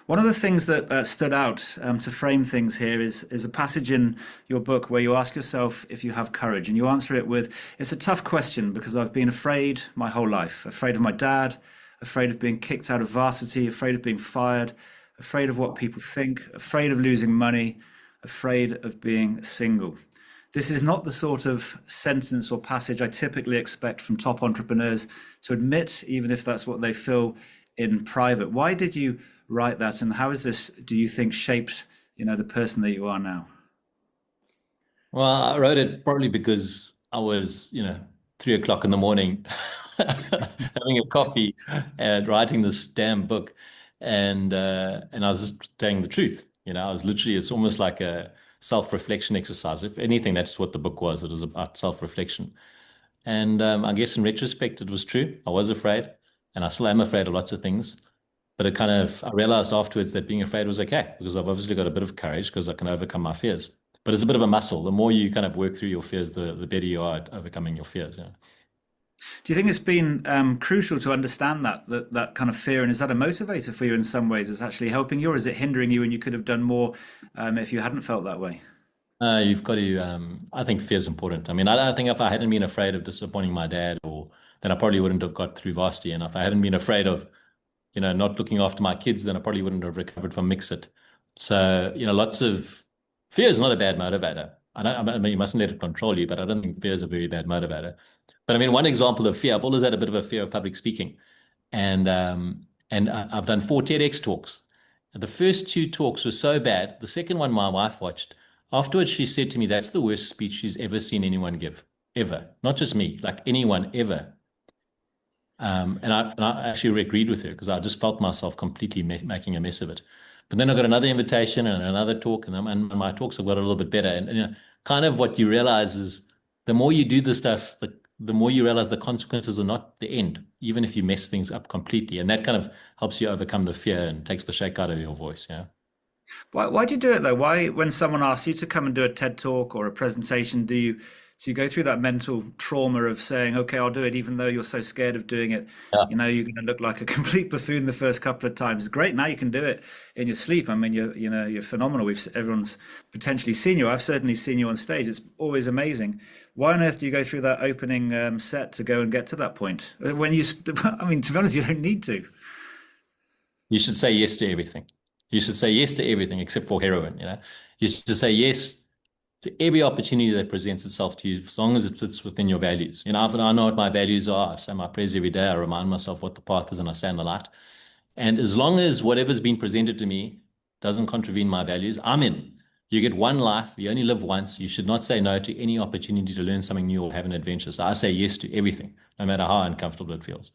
One of the things that stood out to frame things here is a passage in your book where you ask yourself if you have courage, and you answer it with, "It's a tough question because I've been afraid my whole life, afraid of my dad, afraid of being kicked out of varsity, afraid of being fired, afraid of what people think, afraid of losing money, afraid of being single." This is not the sort of sentence or passage I typically expect from top entrepreneurs to admit, even if that's what they feel in private. Why did you write that, and how has this, do you think, shaped, the person that you are now? Well, I wrote it probably because I was, 3 o'clock in the morning having a coffee and writing this damn book. And I was just telling the truth. I was literally, it's almost like a self-reflection exercise. If anything, that's what the book was. It was about self-reflection. And I guess in retrospect, it was true. I was afraid, and I still am afraid of lots of things. But I realized afterwards that being afraid was okay because I've obviously got a bit of courage because I can overcome my fears. But it's a bit of a muscle. The more you kind of work through your fears, the better you are at overcoming your fears. Yeah. Do you think it's been crucial to understand that kind of fear, and is that a motivator for you in some ways? Is it actually helping you, or is it hindering you, and you could have done more if you hadn't felt that way? You've got to, I think fear is important. I mean, I think if I hadn't been afraid of disappointing my dad, then I probably wouldn't have got through varsity. And if I hadn't been afraid of, not looking after my kids, then I probably wouldn't have recovered from Mixit. So, lots of fear is not a bad motivator. I mean, you mustn't let it control you, but I don't think fear is a very bad motivator. But I mean, one example of fear, I've always had a bit of a fear of public speaking. And I've done 4 TEDx talks. The first two talks were so bad. The second one my wife watched. Afterwards, she said to me, "That's the worst speech she's ever seen anyone give, ever. Not just me, like anyone ever." And I actually agreed with her because I just felt myself completely making a mess of it. But then I got another invitation and another talk, and my talks have got a little bit better. And kind of what you realize is the more you do this stuff, the more you realize the consequences are not the end, even if you mess things up completely. And that kind of helps you overcome the fear and takes the shake out of your voice. Yeah. Why do you do it though? Why, when someone asks you to come and do a TED talk or a presentation, do you go through that mental trauma of saying, "Okay, I'll do it," even though you're so scared of doing it? Yeah. You're going to look like a complete buffoon the first couple of times. Great, now you can do it in your sleep. I mean, you're phenomenal. Everyone's potentially seen you. I've certainly seen you on stage. It's always amazing. Why on earth do you go through that opening set to go and get to that point? I mean, to be honest, you don't need to. You should say yes to everything. You should say yes to everything except for heroin. You should say yes to every opportunity that presents itself to you, as long as it fits within your values. I know what my values are. I say my prayers every day. I remind myself what the path is, and I stay in the light. And as long as whatever's been presented to me doesn't contravene my values, I'm in. You get one life. You only live once. You should not say no to any opportunity to learn something new or have an adventure. So I say yes to everything, no matter how uncomfortable it feels.